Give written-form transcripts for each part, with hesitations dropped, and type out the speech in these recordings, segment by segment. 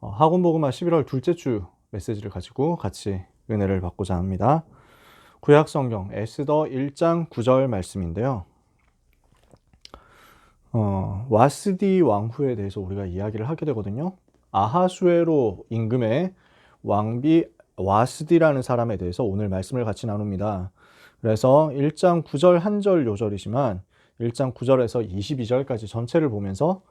학원복음화 11월 둘째 주 메시지를 가지고 같이 은혜를 받고자 합니다. 구약성경 에스더 1장 9절 말씀인데요. 와스디 왕후에 대해서 우리가 이야기를 하게 되거든요. 아하수에로 임금의 왕비 와스디라는 사람에 대해서 오늘 말씀을 같이 나눕니다. 그래서 1장 9절 한절 요절이지만 1장 9절에서 22절까지 전체를 보면서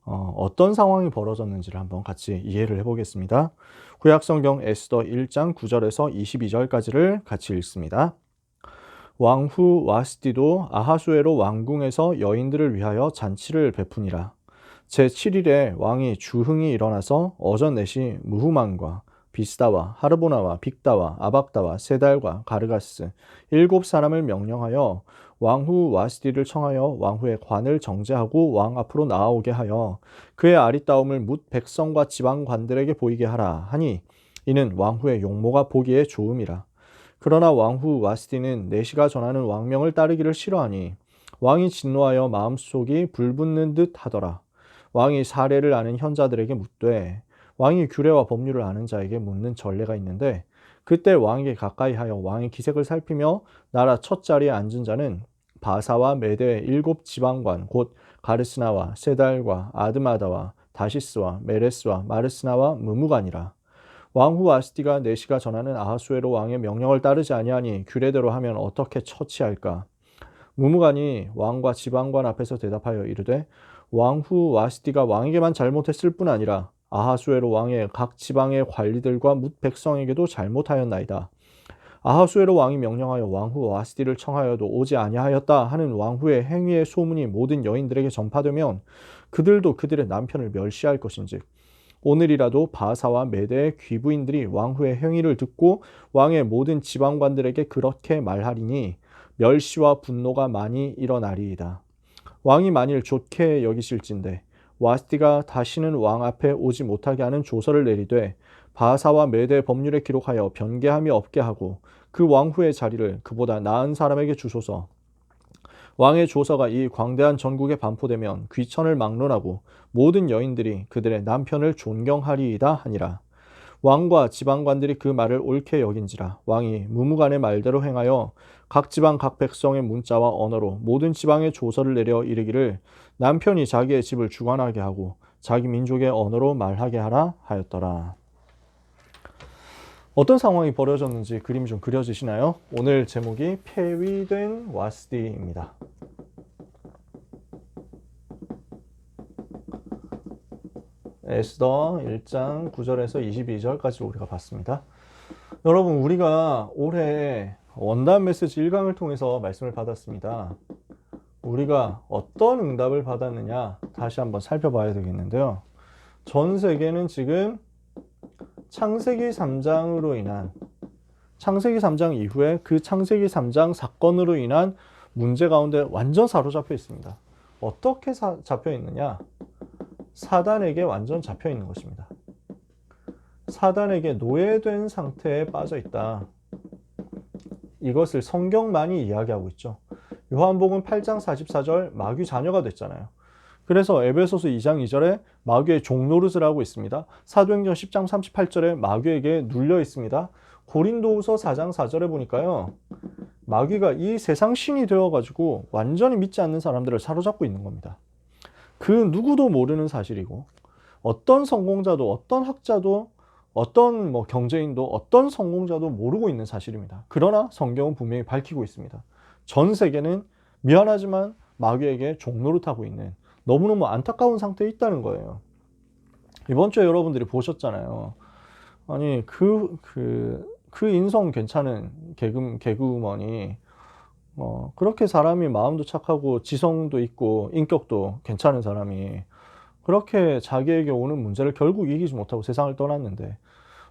어떤 상황이 벌어졌는지를 한번 같이 이해를 해보겠습니다. 구약성경 에스더 1장 9절에서 22절까지를 같이 읽습니다. 왕후 와스디도 아하수에로 왕궁에서 여인들을 위하여 잔치를 베푸니라. 제7일에 왕이 주흥이 일어나서 어전 넷이 무후만과 비스다와 하르보나와 빅다와 아박다와 세달과 가르가스 7사람을 명령하여 왕후 와스디를 청하여 왕후의 관을 정제하고 왕 앞으로 나아오게 하여 그의 아리따움을 뭇 백성과 지방관들에게 보이게 하라 하니 이는 왕후의 용모가 보기에 좋음이라. 그러나 왕후 와스디는 내시가 전하는 왕명을 따르기를 싫어하니 왕이 진노하여 마음속이 불붙는 듯 하더라. 왕이 사례를 아는 현자들에게 묻되 왕이 규례와 법률을 아는 자에게 묻는 전례가 있는데 그때 왕에게 가까이 하여 왕의 기색을 살피며 나라 첫 자리에 앉은 자는 바사와 메대의 7지방관 곧 가르스나와 세달과 아드마다와 다시스와 메레스와 마르스나와 무무간이라. 왕후 와스디가 내시가 전하는 아하수에로 왕의 명령을 따르지 아니하니 규례대로 하면 어떻게 처치할까? 무무간이 왕과 지방관 앞에서 대답하여 이르되 왕후 와스디가 왕에게만 잘못했을 뿐 아니라 아하수에로 왕의 각 지방의 관리들과 뭇 백성에게도 잘못하였나이다. 아하수에로 왕이 명령하여 왕후 와스디를 청하여도 오지 아니하였다 하는 왕후의 행위의 소문이 모든 여인들에게 전파되면 그들도 그들의 남편을 멸시할 것인즉 오늘이라도 바사와 메대의 귀부인들이 왕후의 행위를 듣고 왕의 모든 지방관들에게 그렇게 말하리니 멸시와 분노가 많이 일어나리이다. 왕이 만일 좋게 여기실진대 와스디가 다시는 왕 앞에 오지 못하게 하는 조서를 내리되 바사와 메대 법률에 기록하여 변개함이 없게 하고 그 왕후의 자리를 그보다 나은 사람에게 주소서. 왕의 조서가 이 광대한 전국에 반포되면 귀천을 막론하고 모든 여인들이 그들의 남편을 존경하리이다 하니라. 왕과 지방관들이 그 말을 옳게 여긴지라 왕이 무무간의 말대로 행하여 각 지방 각 백성의 문자와 언어로 모든 지방에 조서를 내려 이르기를 남편이 자기의 집을 주관하게 하고 자기 민족의 언어로 말하게 하라 하였더라. 어떤 상황이 벌어졌는지 그림이 좀 그려지시나요? 오늘 제목이 폐위된 와스디입니다. 에스더 1장 9절에서 22절까지 우리가 봤습니다. 여러분, 우리가 올해 원단 메시지 1강을 통해서 말씀을 받았습니다. 우리가 어떤 응답을 받았느냐 다시 한번 살펴봐야 되겠는데요. 전 세계는 지금 창세기 3장으로 인한 창세기 3장 이후에 그 창세기 3장 사건으로 인한 문제 가운데 완전 사로잡혀 있습니다. 어떻게 잡혀 있느냐? 사단에게 완전 잡혀 있는 것입니다. 사단에게 노예된 상태에 빠져 있다. 이것을 성경만이 이야기하고 있죠. 요한복음 8장 44절 마귀 자녀가 됐잖아요. 그래서 에베소서 2장 2절에 마귀의 종노릇을 하고 있습니다. 사도행전 10장 38절에 마귀에게 눌려 있습니다. 고린도후서 4장 4절에 보니까요. 마귀가 이 세상 신이 되어가지고 완전히 믿지 않는 사람들을 사로잡고 있는 겁니다. 그 누구도 모르는 사실이고 어떤 성공자도 어떤 학자도 어떤 경제인도 어떤 성공자도 모르고 있는 사실입니다. 그러나 성경은 분명히 밝히고 있습니다. 전 세계는 미안하지만 마귀에게 종노릇하고 있는 너무너무 안타까운 상태에 있다는 거예요. 이번 주에 여러분들이 보셨잖아요. 아니 그 인성 괜찮은 개그우먼이 그렇게 사람이 마음도 착하고 지성도 있고 인격도 괜찮은 사람이 그렇게 자기에게 오는 문제를 결국 이기지 못하고 세상을 떠났는데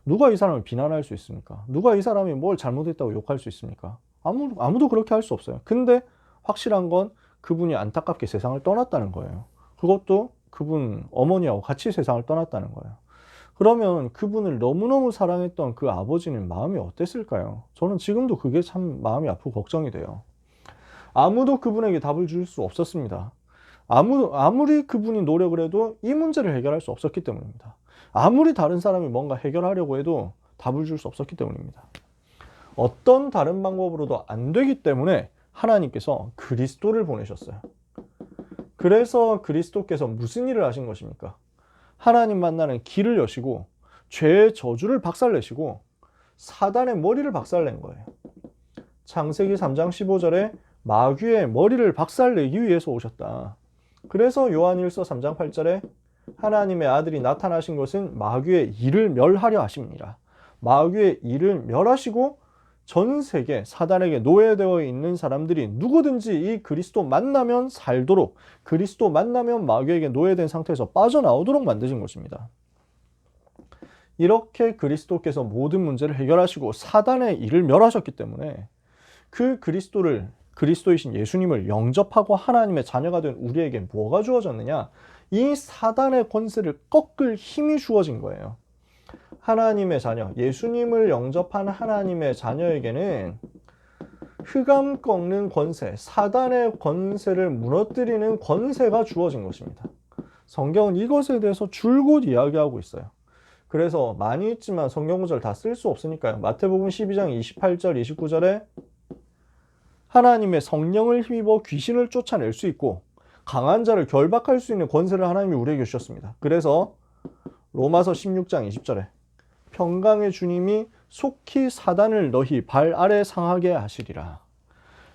누가 이 사람을 비난할 수 있습니까? 누가 이 사람이 뭘 잘못했다고 욕할 수 있습니까? 아무도 그렇게 할 수 없어요. 근데 확실한 건 그분이 안타깝게 세상을 떠났다는 거예요. 그것도 그분 어머니하고 같이 세상을 떠났다는 거예요. 그러면 그분을 너무너무 사랑했던 그 아버지는 마음이 어땠을까요? 저는 지금도 그게 참 마음이 아프고 걱정이 돼요. 아무도 그분에게 답을 줄 수 없었습니다. 아무리 그분이 노력을 해도 이 문제를 해결할 수 없었기 때문입니다. 아무리 다른 사람이 뭔가 해결하려고 해도 답을 줄 수 없었기 때문입니다. 어떤 다른 방법으로도 안 되기 때문에 하나님께서 그리스도를 보내셨어요. 그래서 그리스도께서 무슨 일을 하신 것입니까? 하나님 만나는 길을 여시고 죄의 저주를 박살내시고 사단의 머리를 박살낸 거예요. 창세기 3장 15절에 마귀의 머리를 박살내기 위해서 오셨다. 그래서 요한일서 3장 8절에 하나님의 아들이 나타나신 것은 마귀의 일을 멸하려 하십니다. 마귀의 일을 멸하시고 전 세계 사단에게 노예되어 있는 사람들이 누구든지 이 그리스도 만나면 살도록, 그리스도 만나면 마귀에게 노예된 상태에서 빠져나오도록 만드신 것입니다. 이렇게 그리스도께서 모든 문제를 해결하시고 사단의 일을 멸하셨기 때문에 그 그리스도이신 예수님을 영접하고 하나님의 자녀가 된 우리에게 뭐가 주어졌느냐? 이 사단의 권세를 꺾을 힘이 주어진 거예요. 하나님의 자녀, 예수님을 영접한 하나님의 자녀에게는 흑암 꺾는 권세, 사단의 권세를 무너뜨리는 권세가 주어진 것입니다. 성경은 이것에 대해서 줄곧 이야기하고 있어요. 그래서 많이 있지만 성경 구절 다 쓸 수 없으니까요. 마태복음 12장 28절, 29절에 하나님의 성령을 힘입어 귀신을 쫓아낼 수 있고 강한 자를 결박할 수 있는 권세를 하나님이 우리에게 주셨습니다. 그래서 로마서 16장 20절에 평강의 주님이 속히 사단을 너희 발 아래 상하게 하시리라.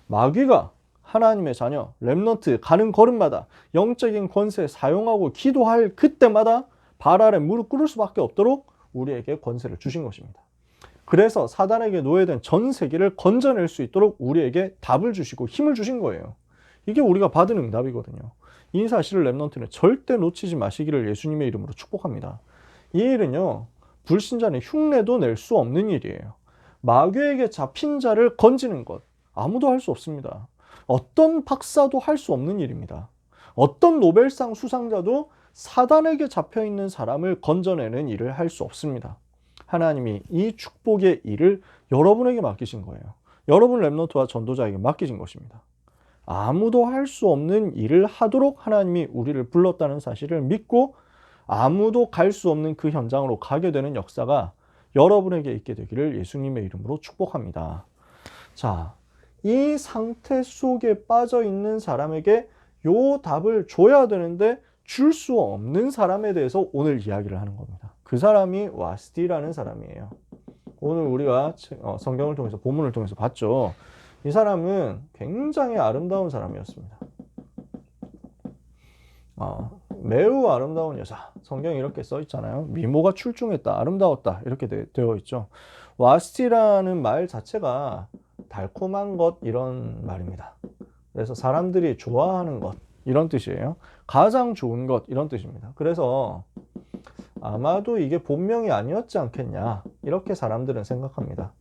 마귀가 하나님의 자녀, 렘넌트 가는 걸음마다 영적인 권세 사용하고 기도할 그때마다 발 아래 무릎 꿇을 수밖에 없도록 우리에게 권세를 주신 것입니다. 그래서 사단에게 노예된 전 세계를 건져낼 수 있도록 우리에게 답을 주시고 힘을 주신 거예요. 이게 우리가 받은 응답이거든요. 이 사실을 렘넌트는 절대 놓치지 마시기를 예수님의 이름으로 축복합니다. 이 일은요, 불신자는 흉내도 낼 수 없는 일이에요. 마귀에게 잡힌 자를 건지는 것, 아무도 할 수 없습니다. 어떤 박사도 할 수 없는 일입니다. 어떤 노벨상 수상자도 사단에게 잡혀있는 사람을 건져내는 일을 할 수 없습니다. 하나님이 이 축복의 일을 여러분에게 맡기신 거예요. 여러분 렘넌트와 전도자에게 맡기신 것입니다. 아무도 할 수 없는 일을 하도록 하나님이 우리를 불렀다는 사실을 믿고 아무도 갈 수 없는 그 현장으로 가게 되는 역사가 여러분에게 있게 되기를 예수님의 이름으로 축복합니다. 자, 이 상태 속에 빠져 있는 사람에게 요 답을 줘야 되는데 줄 수 없는 사람에 대해서 오늘 이야기를 하는 겁니다. 그 사람이 와스디라는 사람이에요. 오늘 우리가 성경을 통해서 본문을 통해서 봤죠. 이 사람은 굉장히 아름다운 사람이었습니다. 매우 아름다운 여자. 성경에 이렇게 써 있잖아요. 미모가 출중했다, 아름다웠다 이렇게 되어 있죠. 와스티라는 말 자체가 달콤한 것 이런 말입니다. 그래서 사람들이 좋아하는 것 이런 뜻이에요. 가장 좋은 것 이런 뜻입니다. 그래서 아마도 이게 본명이 아니었지 않겠냐 이렇게 사람들은 생각합니다.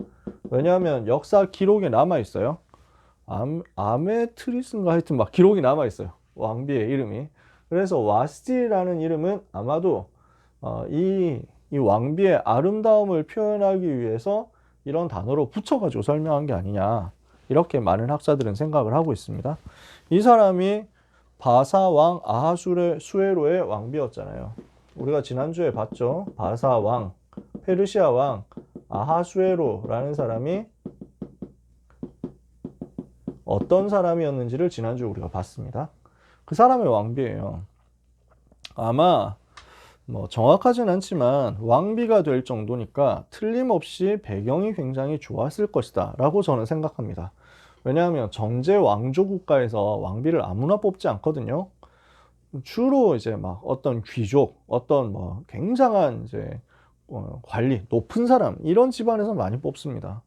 왜냐하면 역사 기록에 남아있어요. 아메트리스인가 하여튼 막 기록이 남아있어요. 왕비의 이름이. 그래서 와스티라는 이름은 아마도 이 왕비의 아름다움을 표현하기 위해서 이런 단어로 붙여가지고 설명한 게 아니냐 이렇게 많은 학자들은 생각을 하고 있습니다. 이 사람이 바사 왕 아하수에로의 왕비였잖아요. 우리가 지난주에 봤죠. 바사 왕, 페르시아 왕 아하수에로라는 사람이 어떤 사람이었는지를 지난주에 우리가 봤습니다. 그 사람의 왕비예요. 아마 정확하진 않지만 왕비가 될 정도니까 틀림없이 배경이 굉장히 좋았을 것이다 라고 저는 생각합니다. 왜냐하면 정제 왕조 국가에서 왕비를 아무나 뽑지 않거든요. 주로 이제 막 어떤 귀족, 어떤 굉장한 이제 관리, 높은 사람 이런 집안에서 많이 뽑습니다.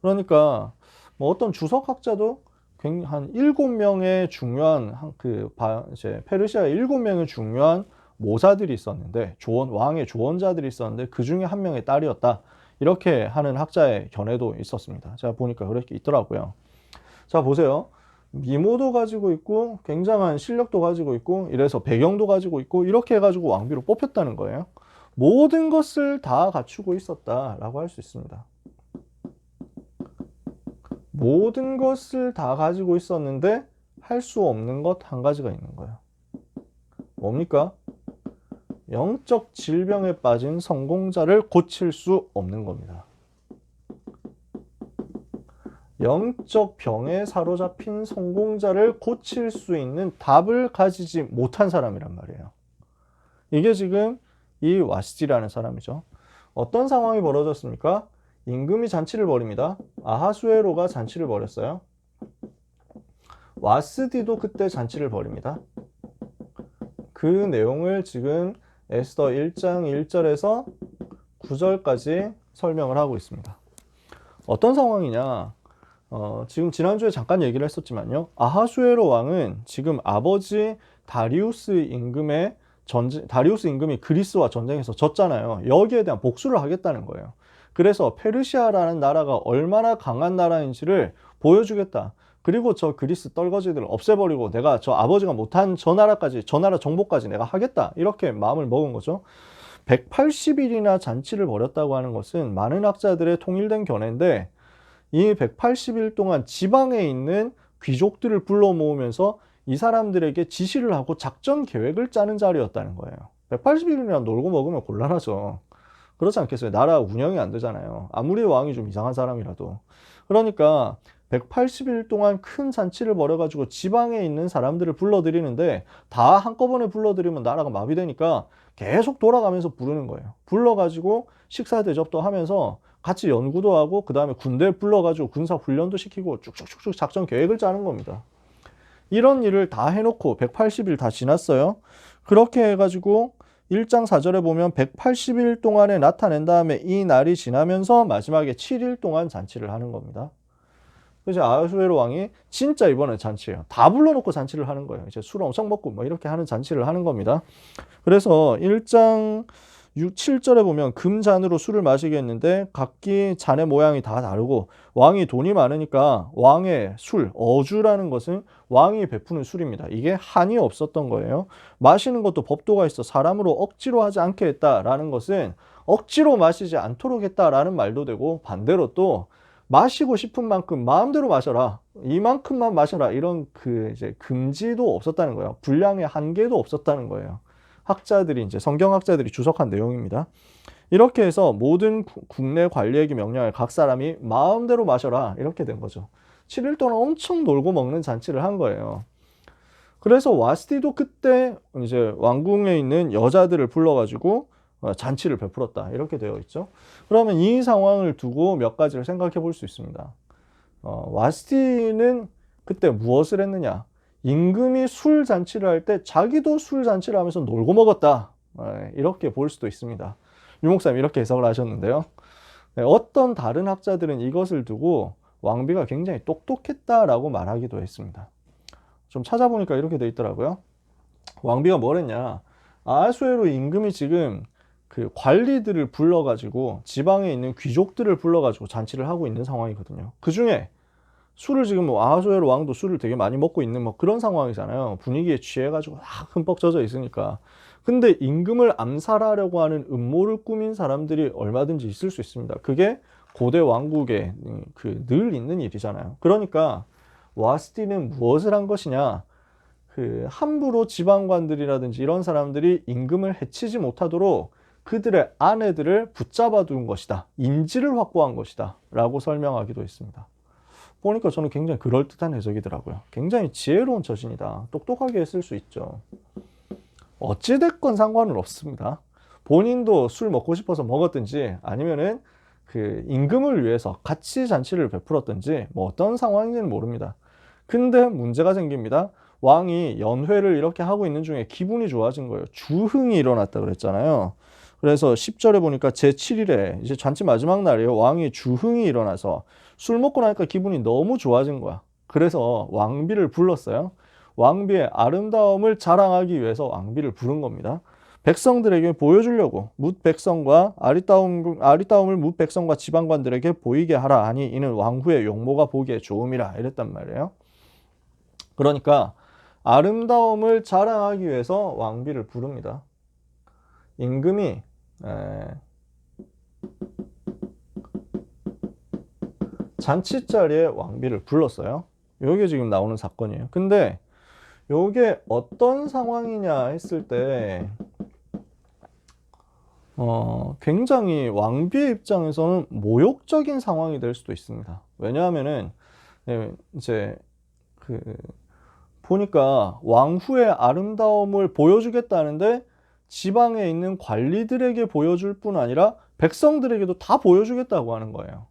그러니까 어떤 주석학자도 한 7명의 중요한 이제 페르시아의 7명의 중요한 모사들이 있었는데 왕의 조언자들이 있었는데 그 중에 한 명의 딸이었다 이렇게 하는 학자의 견해도 있었습니다. 제가 보니까 그렇게 있더라고요. 자 보세요. 미모도 가지고 있고 굉장한 실력도 가지고 있고 이래서 배경도 가지고 있고 이렇게 해가지고 왕비로 뽑혔다는 거예요. 모든 것을 다 갖추고 있었다라고 할 수 있습니다. 모든 것을 다 가지고 있었는데 할 수 없는 것 한 가지가 있는 거예요. 뭡니까? 영적 질병에 빠진 성공자를 고칠 수 없는 겁니다. 영적 병에 사로잡힌 성공자를 고칠 수 있는 답을 가지지 못한 사람이란 말이에요. 이게 지금 이 와스디라는 사람이죠. 어떤 상황이 벌어졌습니까? 임금이 잔치를 벌입니다. 아하수에로가 잔치를 벌였어요. 와스디도 그때 잔치를 벌입니다. 그 내용을 지금 에스더 1장 1절에서 9절까지 설명을 하고 있습니다. 어떤 상황이냐? 지금 지난주에 잠깐 얘기를 했었지만요. 아하수에로 왕은 지금 아버지 다리우스 임금이 그리스와 전쟁에서 졌잖아요. 여기에 대한 복수를 하겠다는 거예요. 그래서 페르시아라는 나라가 얼마나 강한 나라인지를 보여주겠다. 그리고 저 그리스 떨거지들을 없애버리고 내가 저 아버지가 못한 저 나라 정복까지 내가 하겠다. 이렇게 마음을 먹은 거죠. 180일이나 잔치를 벌였다고 하는 것은 많은 학자들의 통일된 견해인데, 이 180일 동안 지방에 있는 귀족들을 불러 모으면서 이 사람들에게 지시를 하고 작전 계획을 짜는 자리였다는 거예요. 180일이나 놀고 먹으면 곤란하죠. 그렇지 않겠어요? 나라 운영이 안 되잖아요. 아무리 왕이 좀 이상한 사람이라도. 그러니까 180일 동안 큰 잔치를 벌여가지고 지방에 있는 사람들을 불러들이는데, 다 한꺼번에 불러들이면 나라가 마비되니까 계속 돌아가면서 부르는 거예요. 불러가지고 식사 대접도 하면서 같이 연구도 하고, 그 다음에 군대 불러가지고 군사 훈련도 시키고 쭉쭉쭉쭉 작전 계획을 짜는 겁니다. 이런 일을 다 해놓고 180일 다 지났어요. 그렇게 해가지고 1장 4절에 보면 180일 동안에 나타낸 다음에 이 날이 지나면서 마지막에 7일 동안 잔치를 하는 겁니다. 그래서 아하수에로 왕이 진짜 이번에 잔치예요. 다 불러놓고 잔치를 하는 거예요. 이제 술 엄청 먹고 뭐 이렇게 하는 잔치를 하는 겁니다. 그래서 1장 7절에 보면 금잔으로 술을 마시게 했는데 각기 잔의 모양이 다 다르고, 왕이 돈이 많으니까 왕의 술, 어주라는 것은 왕이 베푸는 술입니다. 이게 한이 없었던 거예요. 마시는 것도 법도가 있어 사람으로 억지로 하지 않게 했다라는 것은 억지로 마시지 않도록 했다라는 말도 되고, 반대로 또 마시고 싶은 만큼 마음대로 마셔라, 이만큼만 마셔라, 이런 이제 금지도 없었다는 거예요. 분량의 한계도 없었다는 거예요. 성경학자들이 주석한 내용입니다. 이렇게 해서 모든 국내 관리에게 명령할 각 사람이 마음대로 마셔라, 이렇게 된 거죠. 7일 동안 엄청 놀고 먹는 잔치를 한 거예요. 그래서 와스디도 그때 이제 왕궁에 있는 여자들을 불러가지고 잔치를 베풀었다, 이렇게 되어 있죠. 그러면 이 상황을 두고 몇 가지를 생각해 볼 수 있습니다. 와스디는 그때 무엇을 했느냐? 임금이 술 잔치를 할 때 자기도 술 잔치를 하면서 놀고 먹었다, 이렇게 볼 수도 있습니다. 유목사님 이렇게 해석을 하셨는데요. 어떤 다른 학자들은 이것을 두고 왕비가 굉장히 똑똑했다라고 말하기도 했습니다. 좀 찾아보니까 이렇게 돼 있더라고요. 왕비가 뭘 했냐? 아하수에로 임금이 지금 그 관리들을 불러가지고 지방에 있는 귀족들을 불러가지고 잔치를 하고 있는 상황이거든요. 그 중에 술을 지금 아하수에로 왕도 술을 되게 많이 먹고 있는 뭐 그런 상황이잖아요. 분위기에 취해가지고 흠뻑 젖어 있으니까. 근데 임금을 암살하려고 하는 음모를 꾸민 사람들이 얼마든지 있을 수 있습니다. 그게 고대 왕국에 늘 있는 일이잖아요. 그러니까 와스디는 무엇을 한 것이냐? 함부로 지방관들이라든지 이런 사람들이 임금을 해치지 못하도록 그들의 아내들을 붙잡아 둔 것이다, 인지를 확보한 것이다 라고 설명하기도 했습니다. 보니까 저는 굉장히 그럴듯한 해석이더라고요. 굉장히 지혜로운 처신이다, 똑똑하게 했을 수 있죠. 어찌됐건 상관은 없습니다. 본인도 술 먹고 싶어서 먹었든지 아니면은 임금을 위해서 같이 잔치를 베풀었든지 뭐 어떤 상황인지는 모릅니다. 근데 문제가 생깁니다. 왕이 연회를 이렇게 하고 있는 중에 기분이 좋아진 거예요. 주흥이 일어났다 그랬잖아요. 그래서 10절에 보니까 제7일에 이제 잔치 마지막 날이에요. 왕이 주흥이 일어나서 술 먹고 나니까 기분이 너무 좋아진 거야. 그래서 왕비를 불렀어요. 왕비의 아름다움을 자랑하기 위해서 왕비를 부른 겁니다. 백성들에게 보여주려고 뭇 백성과 아리따움을 뭇 백성과 지방관들에게 보이게 하라 하니 이는 왕후의 용모가 보기에 좋음이라, 이랬단 말이에요. 그러니까 아름다움을 자랑하기 위해서 왕비를 부릅니다. 임금이 잔치 자리에 왕비를 불렀어요. 이게 지금 나오는 사건이에요. 근데 이게 어떤 상황이냐 했을 때 굉장히 왕비의 입장에서는 모욕적인 상황이 될 수도 있습니다. 왜냐하면은 이제 그 보니까 왕후의 아름다움을 보여주겠다는데 지방에 있는 관리들에게 보여줄 뿐 아니라 백성들에게도 다 보여주겠다고 하는 거예요.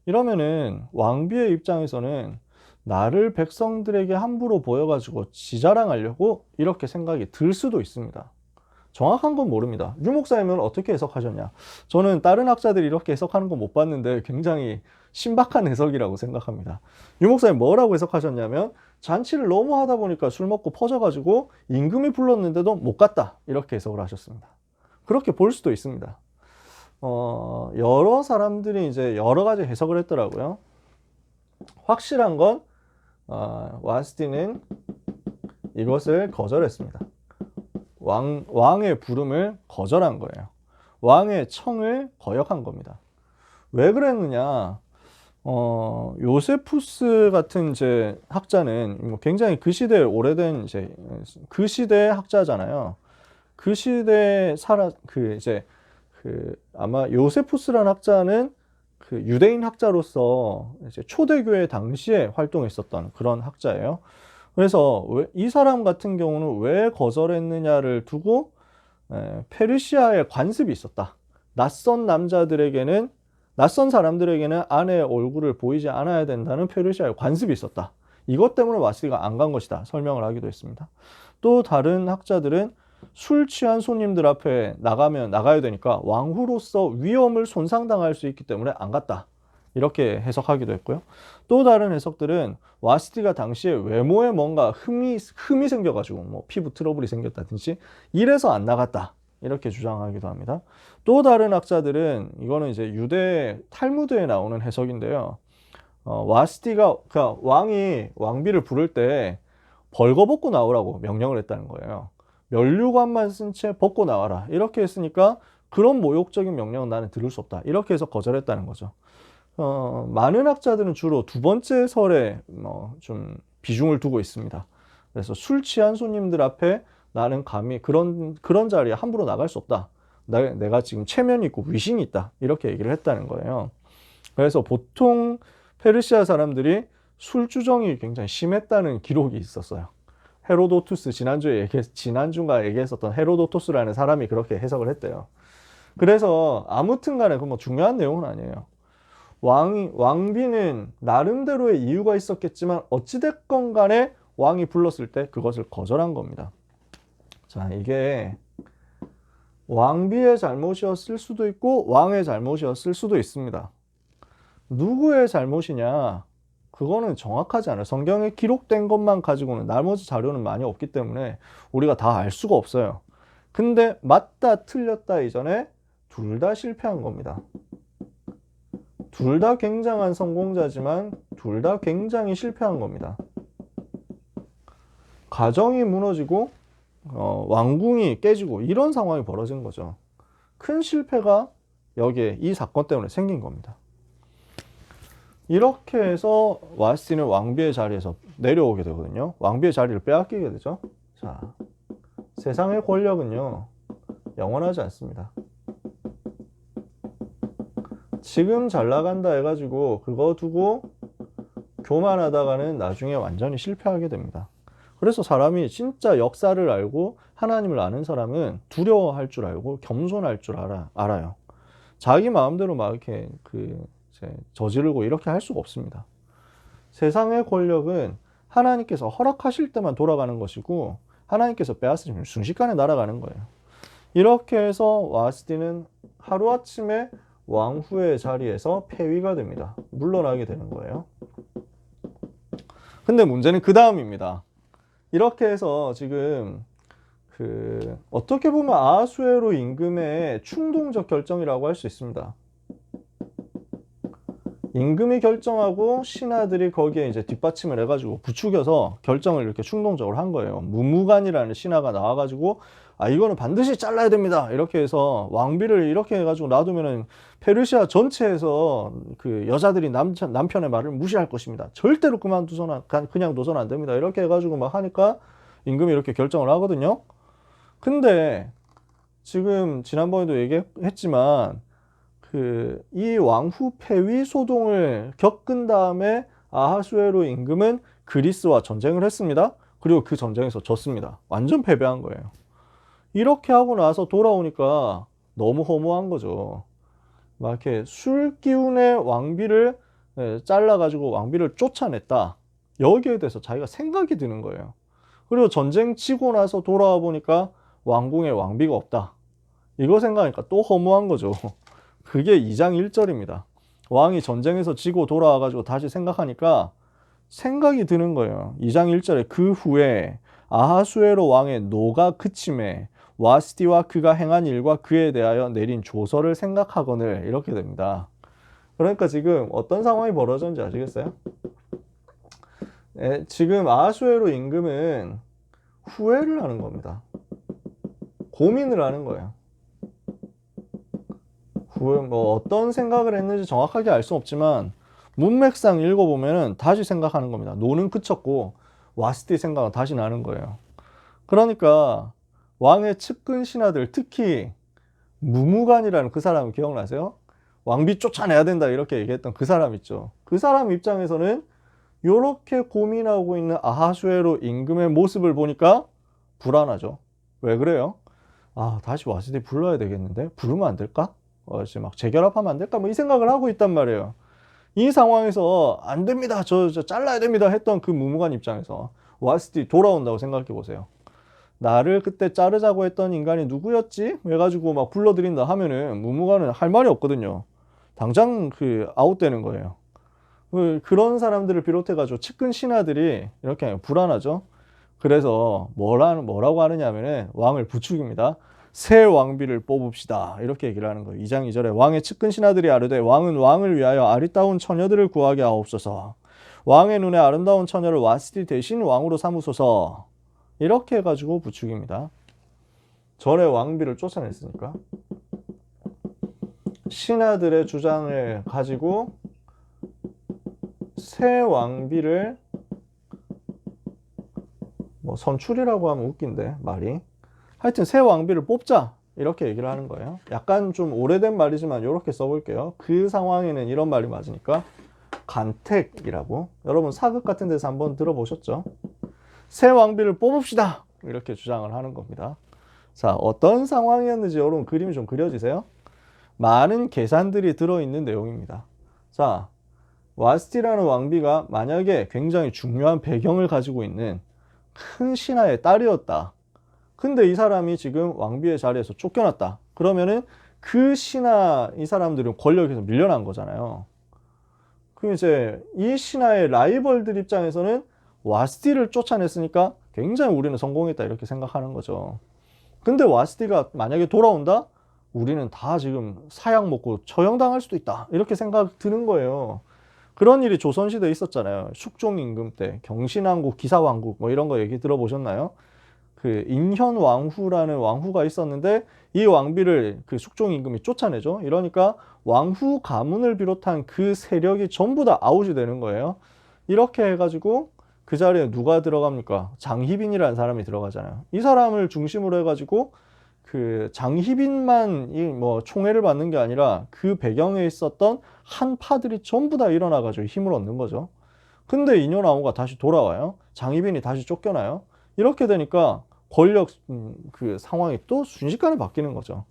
이러면은 왕비의 입장에서는 나를 백성들에게 함부로 보여가지고 지자랑하려고 이렇게 생각이 들 수도 있습니다. 정확한 건 모릅니다. 유 목사님은 어떻게 해석하셨냐? 저는 다른 학자들이 이렇게 해석하는 거 못 봤는데 굉장히 신박한 해석이라고 생각합니다. 유 목사님 뭐라고 해석하셨냐면 잔치를 너무 하다 보니까 술 먹고 퍼져가지고 임금이 불렀는데도 못 갔다. 이렇게 해석을 하셨습니다. 그렇게 볼 수도 있습니다. 여러 사람들이 이제 여러 가지 해석을 했더라고요. 확실한 건 와스티는 이것을 거절했습니다. 왕의 부름을 거절한 거예요. 왕의 청을 거역한 겁니다. 왜 그랬느냐? 요세푸스 같은 이제 학자는 굉장히 그 시대에 오래된 이제 그 시대의 학자잖아요. 그 시대에 아마 요세푸스라는 학자는 그 유대인 학자로서 이제 초대교회 당시에 활동했었던 그런 학자예요. 그래서 이 사람 같은 경우는 왜 거절했느냐를 두고 페르시아의 관습이 있었다. 낯선 사람들에게는 아내의 얼굴을 보이지 않아야 된다는 페르시아의 관습이 있었다. 이것 때문에 와스티가 안 간 것이다. 설명을 하기도 했습니다. 또 다른 학자들은 술 취한 손님들 앞에 나가야 되니까 왕후로서 위엄을 손상당할 수 있기 때문에 안 갔다. 이렇게 해석하기도 했고요. 또 다른 해석들은 와스티가 당시에 외모에 뭔가 흠이 생겨가지고 뭐 피부 트러블이 생겼다든지 이래서 안 나갔다. 이렇게 주장하기도 합니다. 또 다른 학자들은 이거는 이제 유대 탈무드에 나오는 해석인데요. 와스티가 그러니까 왕이 왕비를 부를 때 벌거벗고 나오라고 명령을 했다는 거예요. 면류관만 쓴 채 벗고 나와라. 이렇게 했으니까 그런 모욕적인 명령은 나는 들을 수 없다. 이렇게 해서 거절했다는 거죠. 많은 학자들은 주로 두 번째 설에 좀 비중을 두고 있습니다. 그래서 술 취한 손님들 앞에 나는 감히 그런 자리에 함부로 나갈 수 없다. 내가 지금 체면이 있고 위신이 있다. 이렇게 얘기를 했다는 거예요. 그래서 보통 페르시아 사람들이 술주정이 굉장히 심했다는 기록이 있었어요. 헤로도투스 지난주가 얘기했었던 헤로도토스라는 사람이 그렇게 해석을 했대요. 그래서 아무튼 간에 그 뭐 중요한 내용은 아니에요. 왕비는 나름대로의 이유가 있었겠지만 어찌됐건 간에 왕이 불렀을 때 그것을 거절한 겁니다. 자, 이게 왕비의 잘못이었을 수도 있고 왕의 잘못이었을 수도 있습니다. 누구의 잘못이냐? 그거는 정확하지 않아요. 성경에 기록된 것만 가지고는 나머지 자료는 많이 없기 때문에 우리가 다 알 수가 없어요. 근데 맞다 틀렸다 이전에 둘 다 실패한 겁니다. 둘 다 굉장한 성공자지만 둘 다 굉장히 실패한 겁니다. 가정이 무너지고 왕궁이 깨지고 이런 상황이 벌어진 거죠. 큰 실패가 여기에 이 사건 때문에 생긴 겁니다. 이렇게 해서 와스티는 왕비의 자리에서 내려오게 되거든요. 왕비의 자리를 빼앗기게 되죠. 자, 세상의 권력은요, 영원하지 않습니다. 지금 잘 나간다 해가지고 그거 두고 교만하다가는 나중에 완전히 실패하게 됩니다. 그래서 사람이 진짜 역사를 알고 하나님을 아는 사람은 두려워할 줄 알고 겸손할 줄 알아요. 자기 마음대로 막 이렇게 저지르고 이렇게 할 수가 없습니다. 세상의 권력은 하나님께서 허락하실 때만 돌아가는 것이고 하나님께서 빼앗으시면 순식간에 날아가는 거예요. 이렇게 해서 와스티는 하루아침에 왕후의 자리에서 폐위가 됩니다. 물러나게 되는 거예요. 근데 문제는 그 다음입니다. 이렇게 해서 지금 어떻게 보면 아하수에로 임금의 충동적 결정이라고 할 수 있습니다. 임금이 결정하고 신하들이 거기에 이제 뒷받침을 해가지고 부추겨서 결정을 이렇게 충동적으로 한 거예요. 무무간이라는 신하가 나와가지고 이거는 반드시 잘라야 됩니다. 이렇게 해서 왕비를 이렇게 해가지고 놔두면은 페르시아 전체에서 그 여자들이 남편의 말을 무시할 것입니다. 절대로 그냥 둬서는 안 됩니다. 이렇게 해가지고 막 하니까 임금이 이렇게 결정을 하거든요. 근데 지금 지난번에도 얘기했지만 이 왕후 폐위 소동을 겪은 다음에 아하수에로 임금은 그리스와 전쟁을 했습니다. 그리고 그 전쟁에서 졌습니다. 완전 패배한 거예요. 이렇게 하고 나서 돌아오니까 너무 허무한 거죠. 막 이렇게 술 기운의 왕비를 잘라가지고 왕비를 쫓아냈다. 여기에 대해서 자기가 생각이 드는 거예요. 그리고 전쟁 치고 나서 돌아와 보니까 왕궁에 왕비가 없다. 이거 생각하니까 또 허무한 거죠. 그게 2장 1절입니다. 왕이 전쟁에서 지고 돌아와가지고 다시 생각하니까 생각이 드는 거예요. 2장 1절에 그 후에 아하수에로 왕의 노가 그침에 와스티와 그가 행한 일과 그에 대하여 내린 조서를 생각하거늘 이렇게 됩니다. 그러니까 지금 어떤 상황이 벌어졌는지 아시겠어요? 지금 아하수에로 임금은 후회를 하는 겁니다. 고민을 하는 거예요. 뭐 어떤 생각을 했는지 정확하게 알 수 없지만 문맥상 읽어보면 다시 생각하는 겁니다. 노는 그쳤고 와스티 생각은 다시 나는 거예요. 그러니까 왕의 측근 신하들, 특히 무무간이라는 그 사람 기억나세요? 왕비 쫓아내야 된다 이렇게 얘기했던 그 사람 있죠. 그 사람 입장에서는 이렇게 고민하고 있는 아하수에로 임금의 모습을 보니까 불안하죠. 왜 그래요? 아, 다시 와스티 불러야 되겠는데? 부르면 안 될까? 막 재결합하면 안 될까? 뭐 이 생각을 하고 있단 말이에요. 이 상황에서 안 됩니다. 저 잘라야 됩니다. 했던 그 무무관 입장에서 와스티 돌아온다고 생각해 보세요. 나를 그때 자르자고 했던 인간이 누구였지? 해가지고 막 불러들인다 하면은 무무관은 할 말이 없거든요. 당장 아웃되는 거예요. 그런 사람들을 비롯해가지고 측근 신하들이 이렇게 불안하죠. 그래서 뭐라고 하느냐 하면은 왕을 부축입니다. 새 왕비를 뽑읍시다. 이렇게 얘기를 하는 거예요. 2장 2절에 왕의 측근 신하들이 아뢰되 왕은 왕을 위하여 아리따운 처녀들을 구하게 하옵소서. 왕의 눈에 아름다운 처녀를 와스티 대신 왕으로 삼으소서. 이렇게 해가지고 부축입니다. 전에 왕비를 쫓아냈으니까. 신하들의 주장을 가지고 새 왕비를 뭐 선출이라고 하면 웃긴데 말이. 하여튼 새 왕비를 뽑자 이렇게 얘기를 하는 거예요. 약간 좀 오래된 말이지만 이렇게 써볼게요. 그 상황에는 이런 말이 맞으니까 간택이라고. 여러분 사극 같은 데서 한번 들어보셨죠? 새 왕비를 뽑읍시다 이렇게 주장을 하는 겁니다. 자, 어떤 상황이었는지 여러분 그림이 좀 그려지세요? 많은 계산들이 들어있는 내용입니다. 자, 와스티라는 왕비가 만약에 굉장히 중요한 배경을 가지고 있는 큰 신하의 딸이었다. 근데 이 사람이 지금 왕비의 자리에서 쫓겨났다. 그러면은 그 신하, 이 사람들은 권력에서 밀려난 거잖아요. 그럼 이제 이 신하의 라이벌들 입장에서는 와스티를 쫓아냈으니까 굉장히 우리는 성공했다 이렇게 생각하는 거죠. 근데 와스티가 만약에 돌아온다? 우리는 다 지금 사약 먹고 처형당할 수도 있다. 이렇게 생각 드는 거예요. 그런 일이 조선시대에 있었잖아요. 숙종임금 때 경신왕국, 기사왕국 뭐 이런 거 얘기 들어보셨나요? 인현왕후라는 왕후가 있었는데 이 왕비를 숙종임금이 쫓아내죠. 이러니까 왕후 가문을 비롯한 그 세력이 전부 다 아웃이 되는 거예요. 이렇게 해가지고 그 자리에 누가 들어갑니까? 장희빈이라는 사람이 들어가잖아요. 이 사람을 중심으로 해가지고 장희빈만 뭐 총애를 받는 게 아니라 그 배경에 있었던 한파들이 전부 다 일어나가지고 힘을 얻는 거죠. 근데 인현왕후가 다시 돌아와요. 장희빈이 다시 쫓겨나요. 이렇게 되니까 권력 상황이 또 순식간에 바뀌는 거죠.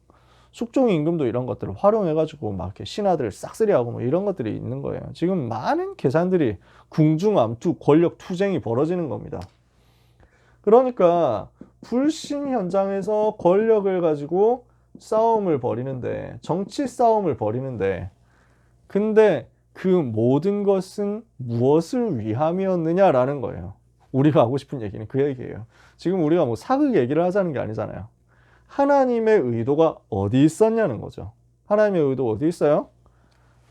숙종 임금도 이런 것들을 활용해가지고 막 이렇게 신하들을 싹쓸이하고 뭐 이런 것들이 있는 거예요. 지금 많은 계산들이 궁중암투 권력 투쟁이 벌어지는 겁니다. 그러니까 불신 현장에서 권력을 가지고 싸움을 벌이는데, 정치 싸움을 벌이는데, 근데 그 모든 것은 무엇을 위함이었느냐라는 거예요. 우리가 하고 싶은 얘기는 그 얘기예요. 지금 우리가 뭐 사극 얘기를 하자는 게 아니잖아요. 하나님의 의도가 어디 있었냐는 거죠. 하나님의 의도 어디 있어요?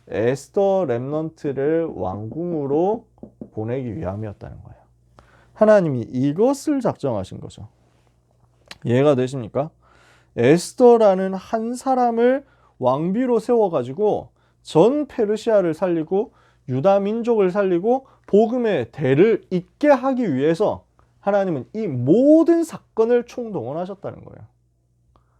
에스더 렘넌트를 왕궁으로 보내기 위함이었다는 거예요. 하나님이 이것을 작정하신 거죠. 이해가 되십니까? 에스더라는 한 사람을 왕비로 세워가지고 전 페르시아를 살리고 유다 민족을 살리고 복음의 대를 잇게 하기 위해서 하나님은 이 모든 사건을 총동원하셨다는 거예요.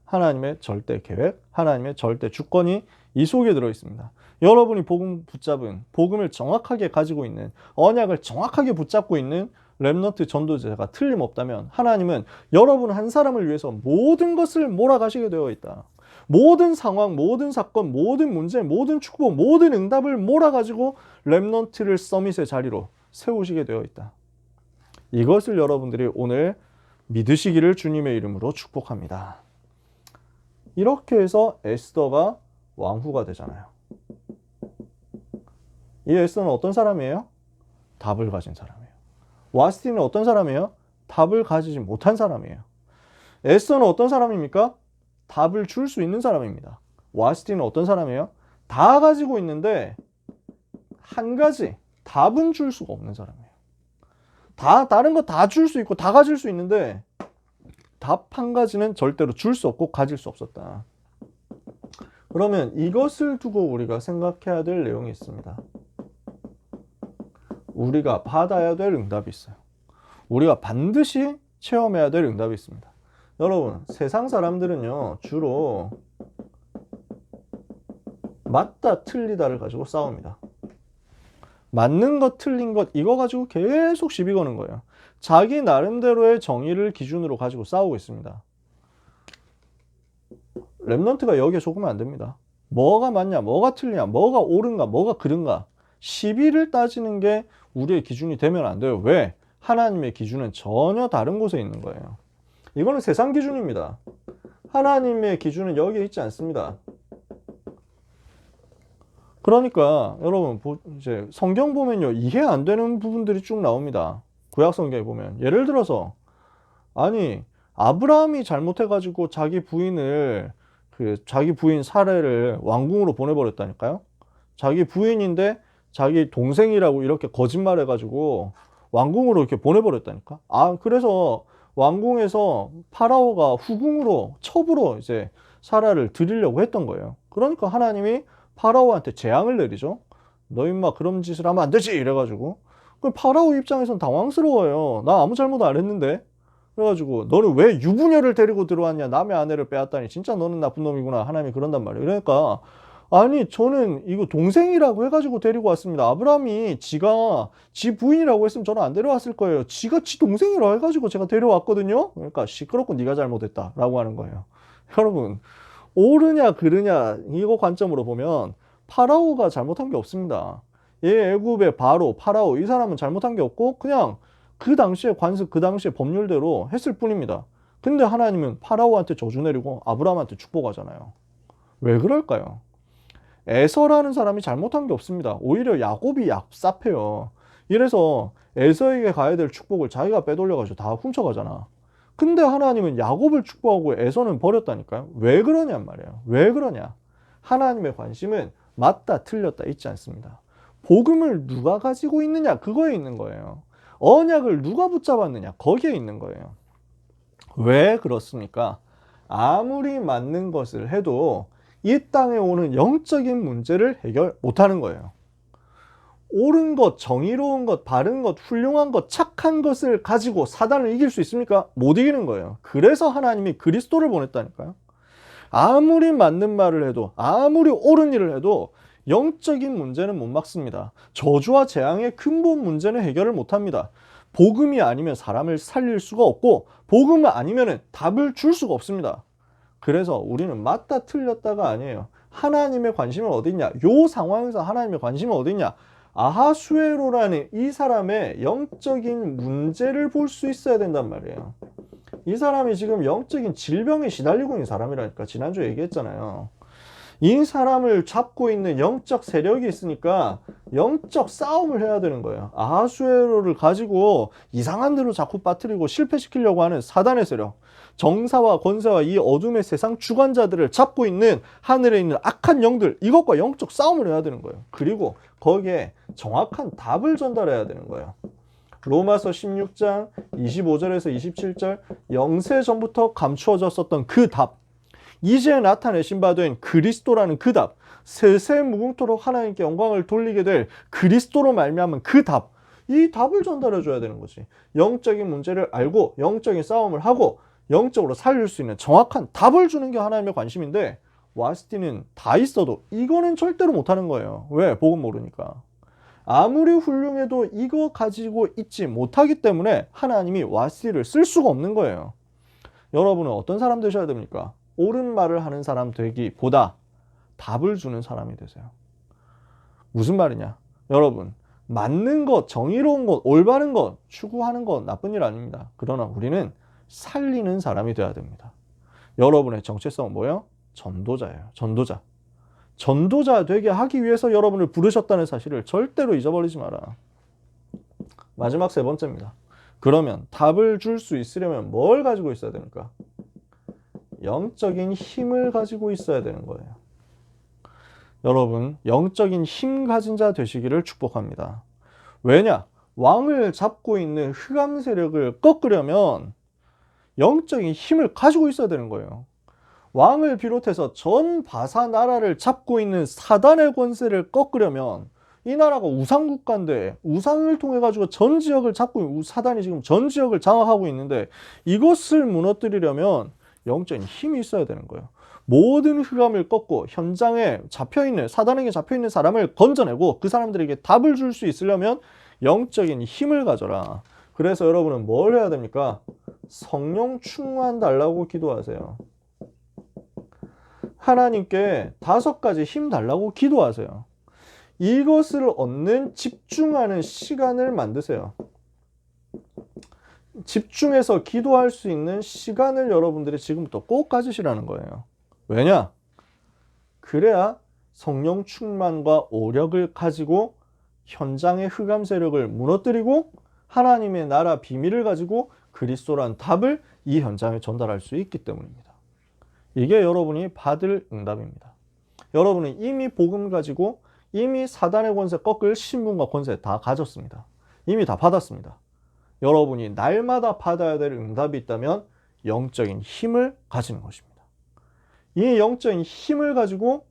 하나님의 절대 계획, 하나님의 절대 주권이 이 속에 들어 있습니다. 여러분이 복음 붙잡은, 복음을 정확하게 가지고 있는, 언약을 정확하게 붙잡고 있는 렘넌트 전도자가 틀림없다면 하나님은 여러분 한 사람을 위해서 모든 것을 몰아가시게 되어 있다. 모든 상황, 모든 사건, 모든 문제, 모든 축복, 모든 응답을 몰아가지고 렘넌트를 서밋의 자리로 세우시게 되어 있다. 이것을 여러분들이 오늘 믿으시기를 주님의 이름으로 축복합니다. 이렇게 해서 에스더가 왕후가 되잖아요. 이 에스더는 어떤 사람이에요? 답을 가진 사람이에요. 와스티는 어떤 사람이에요? 답을 가지지 못한 사람이에요. 에스더는 어떤 사람입니까? 답을 줄 수 있는 사람입니다. 와스티는 어떤 사람이에요? 다 가지고 있는데 한 가지 답은 줄 수가 없는 사람이에요. 다른 거 다 줄 수 있고 다 가질 수 있는데 답 한 가지는 절대로 줄 수 없고 가질 수 없었다. 그러면 이것을 두고 우리가 생각해야 될 내용이 있습니다. 우리가 받아야 될 응답이 있어요. 우리가 반드시 체험해야 될 응답이 있습니다. 여러분, 세상 사람들은요, 주로 맞다, 틀리다를 가지고 싸웁니다. 맞는 것, 틀린 것, 이거 가지고 계속 시비 거는 거예요. 자기 나름대로의 정의를 기준으로 가지고 싸우고 있습니다. 렘넌트가 여기에 속으면 안 됩니다. 뭐가 맞냐, 뭐가 틀리냐, 뭐가 옳은가, 뭐가 그른가. 시비를 따지는 게 우리의 기준이 되면 안 돼요. 왜? 하나님의 기준은 전혀 다른 곳에 있는 거예요. 이거는 세상 기준입니다. 하나님의 기준은 여기에 있지 않습니다. 그러니까 여러분 이제 성경 보면요, 이해 안 되는 부분들이 쭉 나옵니다. 구약 성경에 보면 예를 들어서 아니 아브라함이 잘못해가지고 자기 부인 사례를 왕궁으로 보내버렸다니까요. 자기 부인인데 자기 동생이라고 이렇게 거짓말해가지고 왕궁으로 이렇게 보내버렸다니까. 그래서 왕궁에서 파라오가 후궁으로 첩으로 이제 사라를 드리려고 했던 거예요. 그러니까 하나님이 파라오한테 재앙을 내리죠. 너 임마 그런 짓을 하면 안 되지 이래가지고. 파라오 입장에선 당황스러워요. 나 아무 잘못 안 했는데. 그래가지고 너는 왜 유부녀를 데리고 들어왔냐, 남의 아내를 빼앗다니 진짜 너는 나쁜 놈이구나, 하나님이 그런단 말이에요. 그러니까 아니 저는 이거 동생이라고 해가지고 데리고 왔습니다. 아브라함이 지가 지 부인이라고 했으면 저는 안 데려왔을 거예요. 지가 지 동생이라고 해가지고 제가 데려왔거든요. 그러니까 시끄럽고 네가 잘못했다 라고 하는 거예요. 여러분, 옳으냐 그르냐 이거 관점으로 보면 파라오가 잘못한 게 없습니다. 애굽의 파라오 이 사람은 잘못한 게 없고 그냥 그 당시에 관습, 그 당시에 법률대로 했을 뿐입니다. 근데 하나님은 파라오한테 저주 내리고 아브라함한테 축복하잖아요. 왜 그럴까요? 에서라는 사람이 잘못한 게 없습니다. 오히려 야곱이 얍삽해요. 이래서 에서에게 가야 될 축복을 자기가 빼돌려가지고 다 훔쳐가잖아. 근데 하나님은 야곱을 축복하고 에서는 버렸다니까요. 왜 그러냔 말이에요. 왜 그러냐? 하나님의 관심은 맞다 틀렸다 있지 않습니다. 복음을 누가 가지고 있느냐 그거에 있는 거예요. 언약을 누가 붙잡았느냐 거기에 있는 거예요. 왜 그렇습니까? 아무리 맞는 것을 해도 이 땅에 오는 영적인 문제를 해결 못하는 거예요. 옳은 것, 정의로운 것, 바른 것, 훌륭한 것, 착한 것을 가지고 사단을 이길 수 있습니까? 못 이기는 거예요. 그래서 하나님이 그리스도를 보냈다니까요. 아무리 맞는 말을 해도, 아무리 옳은 일을 해도 영적인 문제는 못 막습니다. 저주와 재앙의 근본 문제는 해결을 못합니다. 복음이 아니면 사람을 살릴 수가 없고 복음 아니면 답을 줄 수가 없습니다. 그래서 우리는 맞다 틀렸다가 아니에요. 하나님의 관심은 어디 있냐? 요 상황에서 하나님의 관심은 어디 있냐? 아하수에로라는 이 사람의 영적인 문제를 볼 수 있어야 된단 말이에요. 이 사람이 지금 영적인 질병에 시달리고 있는 사람이라니까. 지난주에 얘기했잖아요. 이 사람을 잡고 있는 영적 세력이 있으니까 영적 싸움을 해야 되는 거예요. 아하수에로를 가지고 이상한 데로 자꾸 빠뜨리고 실패시키려고 하는 사단의 세력, 정사와 권세와 이 어둠의 세상 주관자들을 잡고 있는 하늘에 있는 악한 영들, 이것과 영적 싸움을 해야 되는 거예요. 그리고 거기에 정확한 답을 전달해야 되는 거예요. 로마서 16장 25절에서 27절, 영세 전부터 감추어졌었던 그 답, 이제 나타내신 바 된 그리스도라는 그 답, 세세 무궁토록 하나님께 영광을 돌리게 될 그리스도로 말미암은 그 답, 이 답을 전달해 줘야 되는 거지. 영적인 문제를 알고 영적인 싸움을 하고 영적으로 살릴 수 있는 정확한 답을 주는 게 하나님의 관심인데 와스티는 다 있어도 이거는 절대로 못하는 거예요. 왜? 복음 모르니까. 아무리 훌륭해도 이거 가지고 있지 못하기 때문에 하나님이 와스티를 쓸 수가 없는 거예요. 여러분은 어떤 사람 되셔야 됩니까? 옳은 말을 하는 사람 되기보다 답을 주는 사람이 되세요. 무슨 말이냐? 여러분, 맞는 것, 정의로운 것, 올바른 것 추구하는 것 나쁜 일 아닙니다. 그러나 우리는 살리는 사람이 돼야 됩니다. 여러분의 정체성은 뭐예요? 전도자예요. 전도자. 전도자 되게 하기 위해서 여러분을 부르셨다는 사실을 절대로 잊어버리지 마라. 마지막 세 번째입니다. 그러면 답을 줄 수 있으려면 뭘 가지고 있어야 됩니까? 영적인 힘을 가지고 있어야 되는 거예요. 여러분, 영적인 힘 가진 자 되시기를 축복합니다. 왜냐? 왕을 잡고 있는 흑암 세력을 꺾으려면 영적인 힘을 가지고 있어야 되는 거예요. 왕을 비롯해서 전 바사 나라를 잡고 있는 사단의 권세를 꺾으려면 이 나라가 우상국가인데 우상을 통해 가지고 전 지역을 잡고 사단이 지금 전 지역을 장악하고 있는데 이것을 무너뜨리려면 영적인 힘이 있어야 되는 거예요. 모든 흑암을 꺾고 현장에 잡혀있는 사단에게 잡혀있는 사람을 건져내고 그 사람들에게 답을 줄 수 있으려면 영적인 힘을 가져라. 그래서 여러분은 뭘 해야 됩니까? 성령 충만 달라고 기도하세요. 하나님께 5가지 힘 달라고 기도하세요. 이것을 얻는 집중하는 시간을 만드세요. 집중해서 기도할 수 있는 시간을 여러분들이 지금부터 꼭 가지시라는 거예요. 왜냐? 그래야 성령 충만과 오력을 가지고 현장의 흑암 세력을 무너뜨리고 하나님의 나라 비밀을 가지고 그리스도란 답을 이 현장에 전달할 수 있기 때문입니다. 이게 여러분이 받을 응답입니다. 여러분은 이미 복음 가지고 이미 사단의 권세 꺾을 신분과 권세 다 가졌습니다. 이미 다 받았습니다. 여러분이 날마다 받아야 될 응답이 있다면 영적인 힘을 가지는 것입니다. 이 영적인 힘을 가지고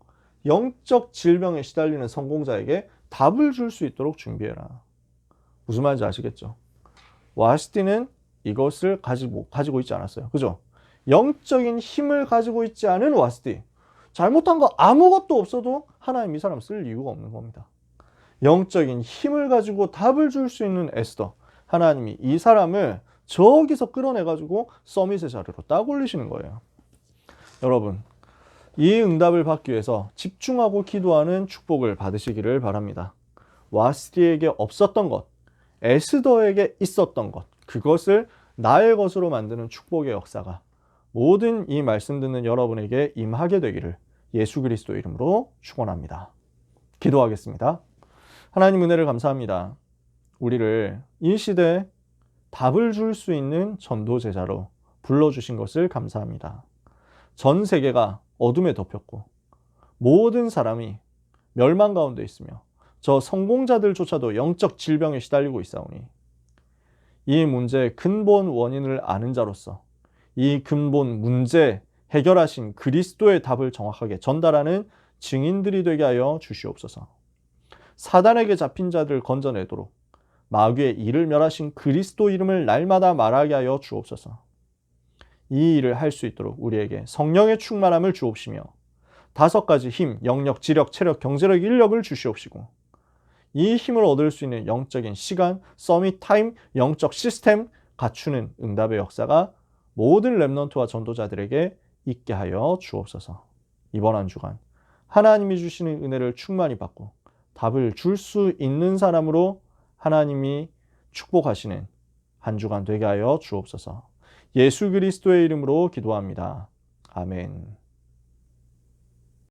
영적 질병에 시달리는 성공자에게 답을 줄 수 있도록 준비해라. 무슨 말인지 아시겠죠? 와스티는 이것을 가지고 있지 않았어요. 그죠? 영적인 힘을 가지고 있지 않은 와스티. 잘못한 거 아무것도 없어도 하나님 이 사람 쓸 이유가 없는 겁니다. 영적인 힘을 가지고 답을 줄 수 있는 에스더. 하나님이 이 사람을 저기서 끌어내가지고 서밋의 자리로 딱 올리시는 거예요. 여러분, 이 응답을 받기 위해서 집중하고 기도하는 축복을 받으시기를 바랍니다. 와스티에게 없었던 것, 에스더에게 있었던 것, 그것을 나의 것으로 만드는 축복의 역사가 모든 이 말씀 듣는 여러분에게 임하게 되기를 예수 그리스도 이름으로 축원합니다. 기도하겠습니다. 하나님 은혜를 감사합니다. 우리를 이 시대에 답을 줄 수 있는 전도 제자로 불러주신 것을 감사합니다. 전 세계가 어둠에 덮였고 모든 사람이 멸망 가운데 있으며 저 성공자들조차도 영적 질병에 시달리고 있사오니 이 문제의 근본 원인을 아는 자로서 이 근본 문제 해결하신 그리스도의 답을 정확하게 전달하는 증인들이 되게 하여 주시옵소서. 사단에게 잡힌 자들을 건져내도록 마귀의 일을 멸하신 그리스도 이름을 날마다 말하게 하여 주옵소서. 이 일을 할 수 있도록 우리에게 성령의 충만함을 주옵시며 5가지 힘, 영력, 지력, 체력, 경제력, 인력을 주시옵시고 이 힘을 얻을 수 있는 영적인 시간, 서밋 타임, 영적 시스템 갖추는 응답의 역사가 모든 렘넌트와 전도자들에게 있게 하여 주옵소서. 이번 한 주간 하나님이 주시는 은혜를 충만히 받고 답을 줄 수 있는 사람으로 하나님이 축복하시는 한 주간 되게 하여 주옵소서. 예수 그리스도의 이름으로 기도합니다. 아멘.